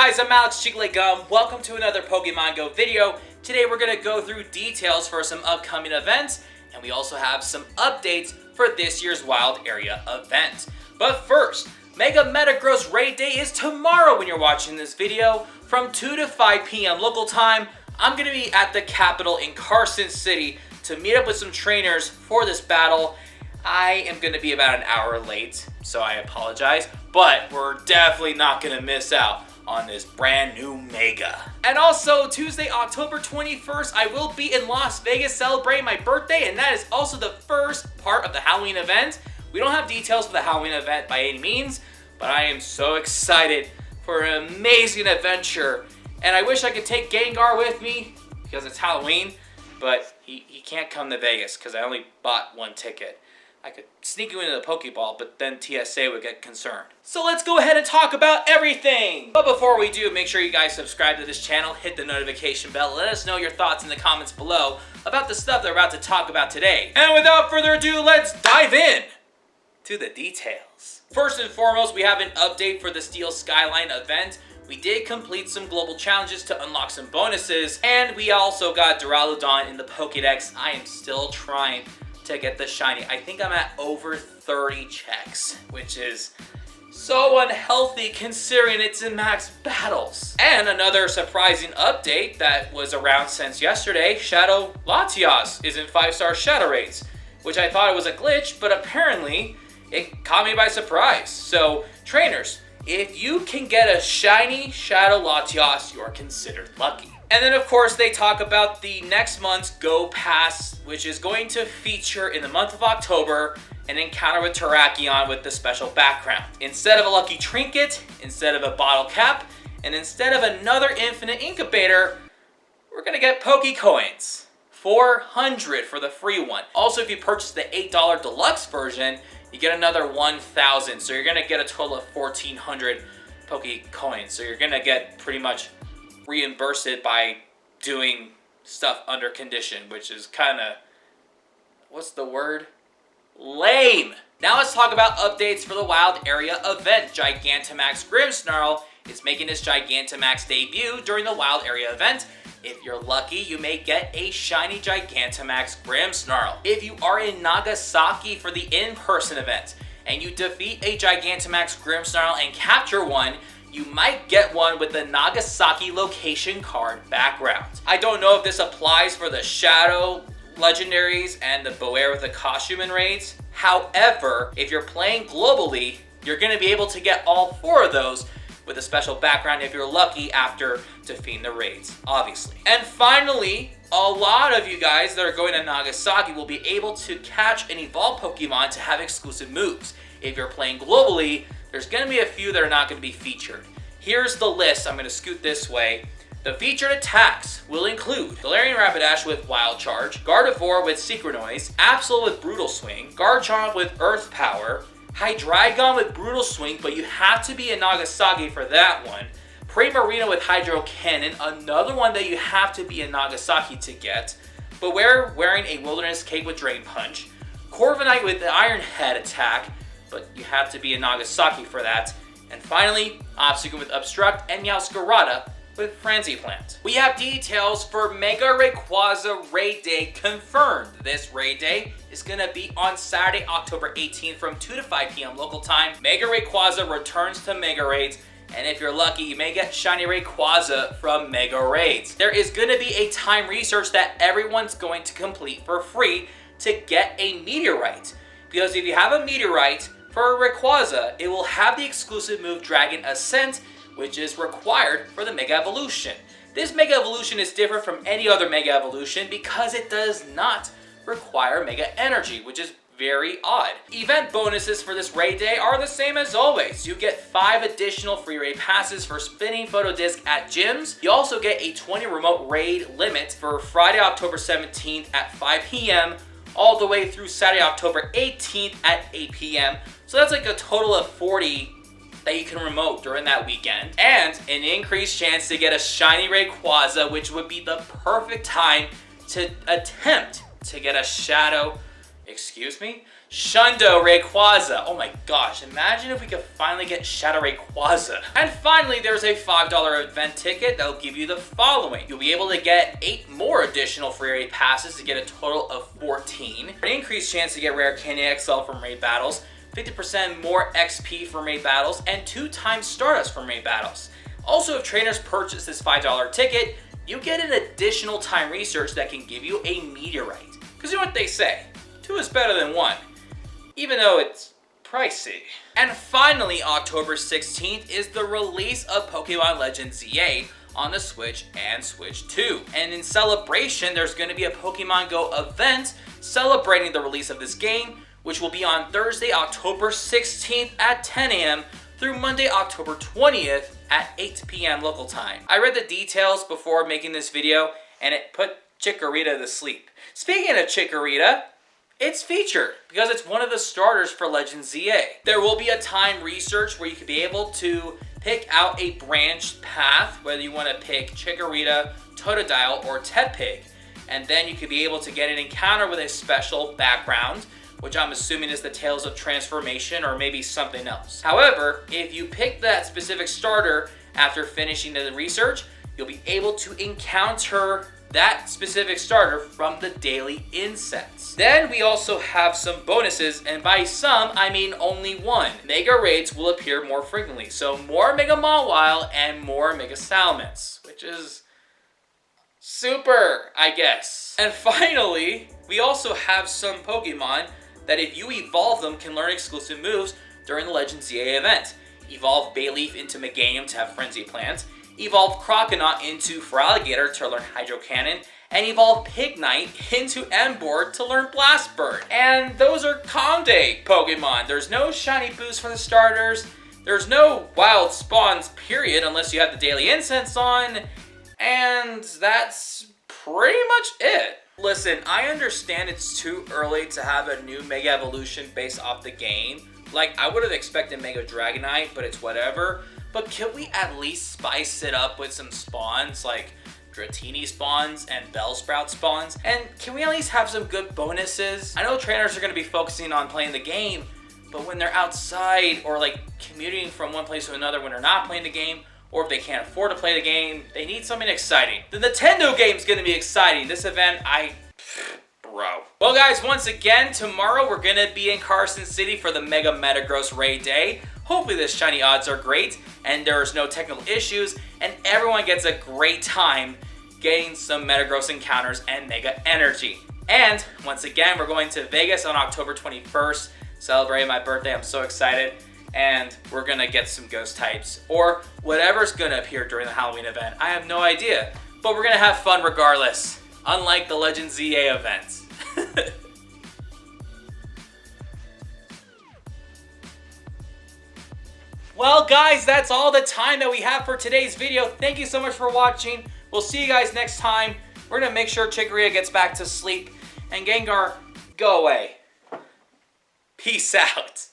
guys, I'm Alex Gum. Welcome to another Pokemon Go video. Today we're going to go through details for some upcoming events, and we also have some updates for this year's Wild Area event. But first, Mega Rayquaza Raid Day is tomorrow when you're watching this video. From 2 to 5 p.m. local time, I'm going to be at the Capitol in Carson City to meet up with some trainers for this battle. I am going to be about an hour late, so I apologize, but we're definitely not going to miss out on this brand new Mega. And also, Tuesday, October 21st, I will be in Las Vegas celebrating my birthday, and that is also the first part of the Halloween event. We don't have details for the Halloween event by any means, but I am so excited for an amazing adventure. And I wish I could take Gengar with me because it's Halloween, but he can't come to Vegas because I only bought one ticket. I could sneak you into the Pokeball, but then TSA would get concerned. So let's go ahead and talk about everything. But before we do, make sure you guys subscribe to this channel, hit the notification bell, let us know your thoughts in the comments below about the stuff that we're about to talk about today. And without further ado, let's dive in to the details. First and foremost, we have an update for the Steel Skyline event. We did complete some global challenges to unlock some bonuses, and we also got Duraludon in the Pokédex. I am still trying to get the shiny. I think I'm at over 30 checks, which is so unhealthy considering it's in max battles. And another surprising update that was around since yesterday, Shadow Latias is in 5-star Shadow Raids, which I thought it was a glitch, but apparently it caught me by surprise. So trainers, if you can get a shiny Shadow Latias, you are considered lucky. And then, of course, they talk about the next month's Go Pass, which is going to feature in the month of October an encounter with Terrakion with the special background. Instead of a lucky trinket, instead of a bottle cap, and instead of another infinite incubator, we're going to get Pokecoins. 400 for the free one. Also, if you purchase the $8 deluxe version, you get another 1,000. So you're going to get a total of 1,400 Pokecoins. So you're going to get pretty much reimburse it by doing stuff under condition, which is kind of, what's the word? Lame. Now let's talk about updates for the Wild Area event. Gigantamax Grimmsnarl is making his Gigantamax debut during the Wild Area event. If you're lucky, you may get a shiny Gigantamax Grimmsnarl. If you are in Nagasaki for the in-person event and you defeat a Gigantamax Grimmsnarl and capture one, you might get one with the Nagasaki location card background. I don't know if this applies for the Shadow Legendaries and the Boair with the costume and raids. However, if you're playing globally, you're going to be able to get all 4 of those with a special background if you're lucky after defeating the raids, obviously. And finally, a lot of you guys that are going to Nagasaki will be able to catch and evolve Pokemon to have exclusive moves. If you're playing globally, there's going to be a few that are not going to be featured. Here's the list. I'm going to scoot this way. The featured attacks will include Galarian Rapidash with Wild Charge, Gardevoir with Synchronoise, Absol with Brutal Swing, Garchomp with Earth Power, Hydreigon with Brutal Swing, but you have to be in Nagasaki for that one, Primarina with Hydro Cannon, another one that you have to be in Nagasaki to get, but wearing a Wilderness Cape with Drain Punch, Corviknight with the Iron Head attack, but you have to be in Nagasaki for that. And finally, Obstagoon with Obstruct and Meowscarada with Frenzy Plant. We have details for Mega Rayquaza Raid Day confirmed. This raid day is going to be on Saturday, October 18th from 2 to 5 p.m. local time. Mega Rayquaza returns to Mega Raids, and if you're lucky, you may get Shiny Rayquaza from Mega Raids. There is going to be a time research that everyone's going to complete for free to get a Meteorite. Because if you have a Meteorite, for Rayquaza, it will have the exclusive move Dragon Ascent, which is required for the Mega Evolution. This Mega Evolution is different from any other Mega Evolution because it does not require Mega Energy, which is very odd. Event bonuses for this raid day are the same as always. You get 5 additional free raid passes for spinning Photo Disc at gyms. You also get a 20 remote raid limit for Friday, October 17th at 5 p.m. all the way through Saturday, October 18th at 8 p.m. So that's like a total of 40 that you can remote during that weekend. And an increased chance to get a shiny Rayquaza, which would be the perfect time to attempt to get a Shadow, Shundo Rayquaza. Oh my gosh, imagine if we could finally get Shadow Rayquaza. And finally, there's a $5 event ticket that will give you the following. You'll be able to get 8 more additional free raid passes to get a total of 14. An increased chance to get Rare Candy XL from raid battles, 50% more XP from raid battles, and 2 times Stardust from raid battles. Also, if trainers purchase this $5 ticket, you get an additional time research that can give you a meteorite. Because you know what they say, 2 is better than 1. Even though it's pricey. And finally, October 16th is the release of Pokemon Legends ZA on the Switch and Switch 2. And in celebration, there's going to be a Pokemon Go event celebrating the release of this game, which will be on Thursday, October 16th at 10 a.m. through Monday, October 20th at 8 p.m. local time. I read the details before making this video, and it put Chikorita to sleep. Speaking of Chikorita, it's featured because it's one of the starters for Legends ZA. There will be a time research where you could be able to pick out a branched path, whether you want to pick Chikorita, Totodile, or Tepig, and then you could be able to get an encounter with a special background, which I'm assuming is the Tales of Transformation or maybe something else. However, if you pick that specific starter after finishing the research, you'll be able to encounter that specific starter from the daily incense. Then we also have some bonuses, and by some, I mean only one. Mega Raids will appear more frequently, so more Mega Mawile and more Mega Salamence, which is super, I guess. And finally, we also have some Pokemon that if you evolve them can learn exclusive moves during the Legends ZA event. Evolve Bayleaf into Meganium to have Frenzy Plant, evolve Croconaut into Feraligatr to learn Hydro Cannon, and evolve Pignite into Emboar to learn Blast Bird. And those are Conde Pokemon. There's no shiny boost for the starters, there's no wild spawns period unless you have the daily incense on, and that's pretty much it. Listen, I understand it's too early to have a new Mega Evolution based off the game. Like, I would have expected Mega Dragonite, but it's whatever. But could we at least spice it up with some spawns, like Dratini spawns and Bellsprout spawns? And can we at least have some good bonuses? I know trainers are going to be focusing on playing the game, but when they're outside or like commuting from one place to another when they're not playing the game, or if they can't afford to play the game, they need something exciting. The Nintendo game's going to be exciting. This event, bro. Well guys, once again, tomorrow we're going to be in Carson City for the Mega Metagross Raid Day. Hopefully the shiny odds are great and there's no technical issues and everyone gets a great time getting some Metagross encounters and Mega Energy. And once again, we're going to Vegas on October 21st, celebrating my birthday. I'm so excited. And we're gonna get some ghost types or whatever's gonna appear during the Halloween event. I have no idea, but we're gonna have fun regardless, unlike the Legends ZA events. Well guys, that's all the time that we have for today's video. Thank you so much for watching. We'll see you guys next time. We're gonna make sure Chikorita gets back to sleep and Gengar, go away. Peace out.